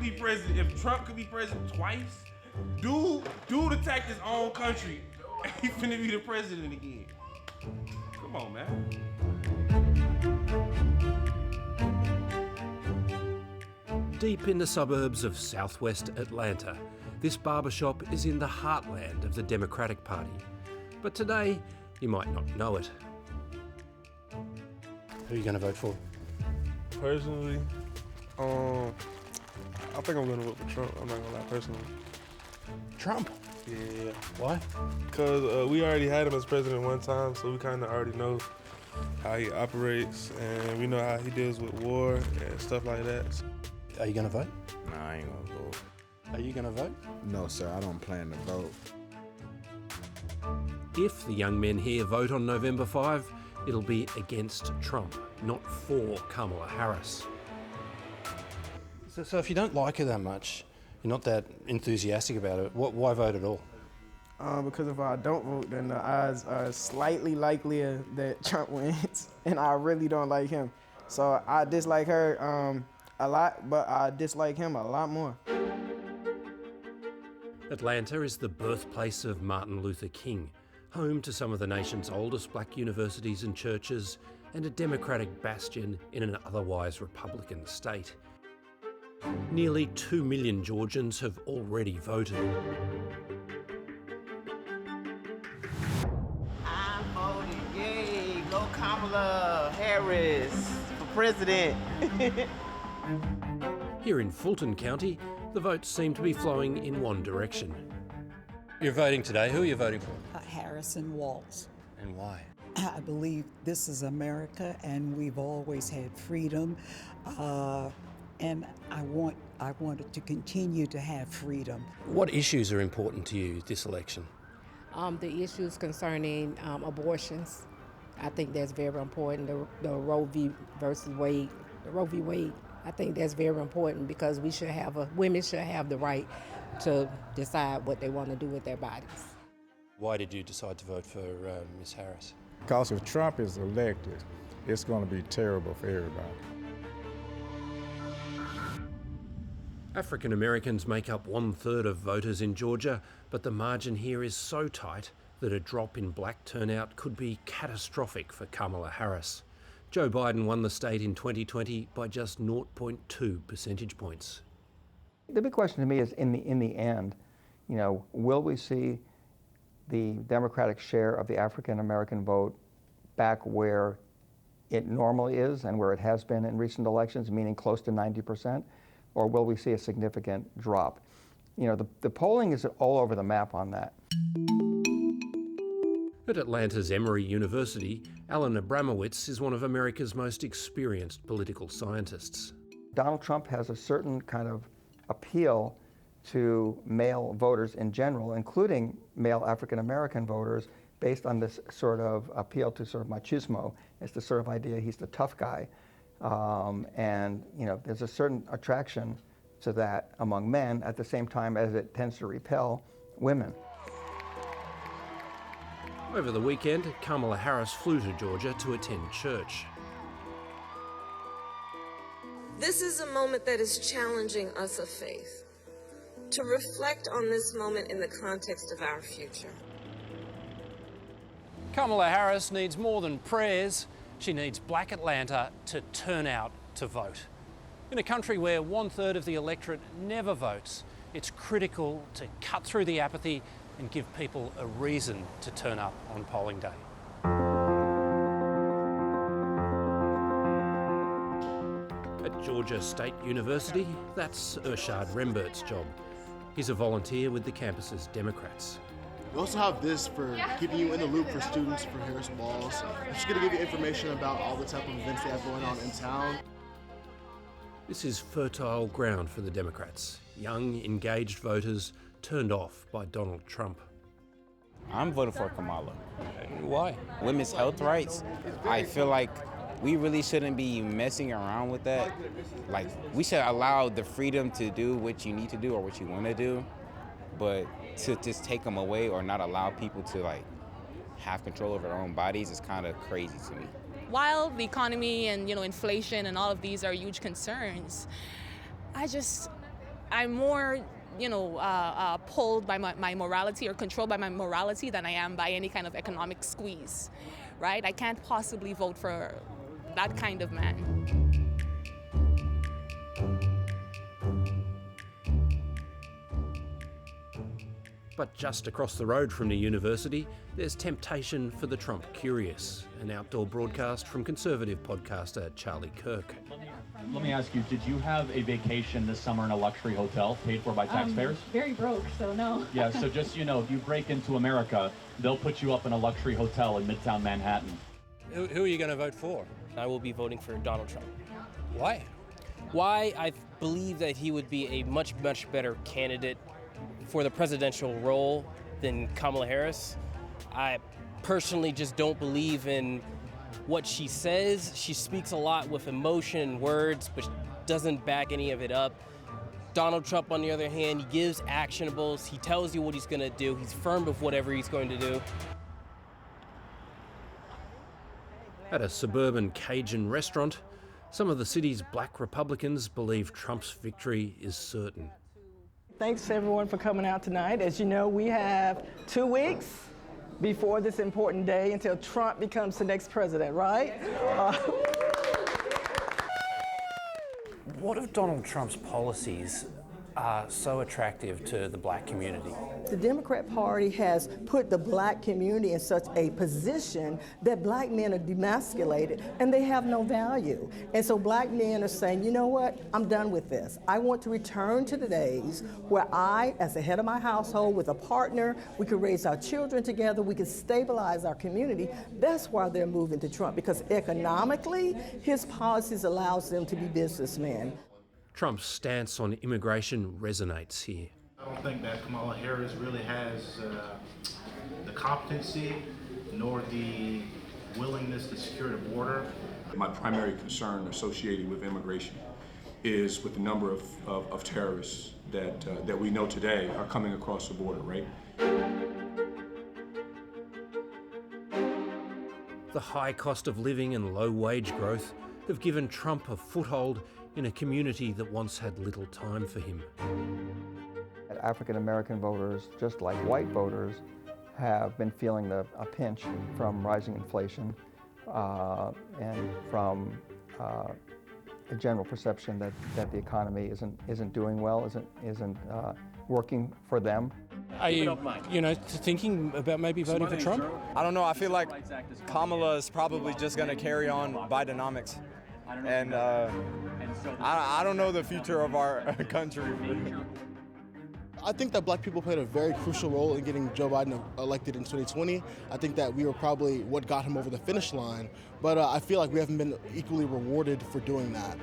be president, if Trump could be president twice, dude attacked his own country, and he finna be the president again. Come on, man. Deep in the suburbs of southwest Atlanta, this barbershop is in the heartland of the Democratic Party. But today, you might not know it. Who are you going to vote for? Personally, I think I'm going to vote for Trump. I'm not going to lie, personally. Trump? Yeah. Why? Because we already had him as president one time, so we kind of already know how he operates, and we know how he deals with war and stuff like that. Are you going to vote? Nah, I ain't gonna vote. Are you going to vote? No, sir, I don't plan to vote. If the young men here vote on November 5, it'll be against Trump, not for Kamala Harris. So if you don't like her that much, you're not that enthusiastic about it, why vote at all? Because if I don't vote, then the odds are slightly likelier that Trump wins, and I really don't like him. So I dislike her a lot, but I dislike him a lot more. Atlanta is the birthplace of Martin Luther King, home to some of the nation's oldest black universities and churches, and a Democratic bastion in an otherwise Republican state. Nearly 2 million Georgians have already voted. I'm voting, yay, go Kamala Harris for president. Here in Fulton County, the votes seem to be flowing in one direction. You're voting today. Who are you voting for? Harrison Walz. And why? I believe this is America, and we've always had freedom, and I want it to continue to have freedom. What issues are important to you this election? The issues concerning abortions, I think that's very important. The Roe v. Wade, I think that's very important because women should have the right to decide what they want to do with their bodies. Why did you decide to vote for Ms. Harris? Because if Trump is elected, it's going to be terrible for everybody. African Americans make up 1/3 of voters in Georgia, but the margin here is so tight that a drop in black turnout could be catastrophic for Kamala Harris. Joe Biden won the state in 2020 by just 0.2 percentage points. The big question to me is, in the end, will we see the Democratic share of the African American vote back where it normally is and where it has been in recent elections, meaning close to 90%, or will we see a significant drop? The polling is all over the map on that. At Atlanta's Emory University, Alan Abramowitz is one of America's most experienced political scientists. Donald Trump has a certain kind of appeal to male voters in general, including male African American voters, based on this sort of appeal to sort of machismo. It's the sort of idea he's the tough guy. And there's a certain attraction to that among men at the same time as it tends to repel women. Over the weekend, Kamala Harris flew to Georgia to attend church. This is a moment that is challenging us of faith, to reflect on this moment in the context of our future. Kamala Harris needs more than prayers. She needs black Atlanta to turn out to vote. In a country where 1/3 of the electorate never votes, it's critical to cut through the apathy and give people a reason to turn up on polling day. At Georgia State University, that's Irshad Rembert's job. He's a volunteer with the campus's Democrats. We also have this for keeping you in the loop for students for Harris Walz. I'm just going to give you information about all the type of events they have going on in town. This is fertile ground for the Democrats. Young, engaged voters turned off by Donald Trump. I'm voting for Kamala. Why? Women's health rights. I feel like we really shouldn't be messing around with that. Like, we should allow the freedom to do what you need to do or what you want to do, but to just take them away or not allow people to have control over their own bodies is kind of crazy to me. While the economy and inflation and all of these are huge concerns, I'm more, pulled by my morality or controlled by my morality than I am by any kind of economic squeeze, right? I can't possibly vote for that kind of man. But just across the road from the university, there's temptation for the Trump curious, an outdoor broadcast from conservative podcaster Charlie Kirk. Let me ask you, did you have a vacation this summer in a luxury hotel paid for by taxpayers? Very broke, so no. Yeah, so just so you know, if you break into America, they'll put you up in a luxury hotel in Midtown Manhattan. Who are you going to vote for? I will be voting for Donald Trump. Why? Why? I believe that he would be a much, much better candidate for the presidential role than Kamala Harris. I personally just don't believe in what she says. She speaks a lot with emotion and words, but doesn't back any of it up. Donald Trump, on the other hand, he gives actionables. He tells you what he's going to do. He's firm with whatever he's going to do. At a suburban Cajun restaurant, some of the city's black Republicans believe Trump's victory is certain. Thanks everyone for coming out tonight. As you know, we have 2 weeks before this important day until Trump becomes the next president, right? What of Donald Trump's policies are so attractive to the black community? The Democrat Party has put the black community in such a position that black men are demasculated and they have no value. And so black men are saying, you know what, I'm done with this. I want to return to the days where I, as the head of my household with a partner, we could raise our children together, we could stabilize our community. That's why they're moving to Trump, because economically, his policies allows them to be businessmen. Trump's stance on immigration resonates here. I don't think that Kamala Harris really has the competency nor the willingness to secure the border. My primary concern associated with immigration is with the number of terrorists that we know today are coming across the border, right? The high cost of living and low wage growth have given Trump a foothold in a community that once had little time for him. African American voters, just like white voters, have been feeling a pinch from rising inflation and from a general perception that the economy isn't doing well, isn't working for them. Are you, thinking about maybe voting for Trump? I don't know. I feel like Kamala is probably just going to carry on Bidenomics. And I don't know the future of our country. I think that black people played a very crucial role in getting Joe Biden elected in 2020. I think that we were probably what got him over the finish line, but I feel like we haven't been equally rewarded for doing that.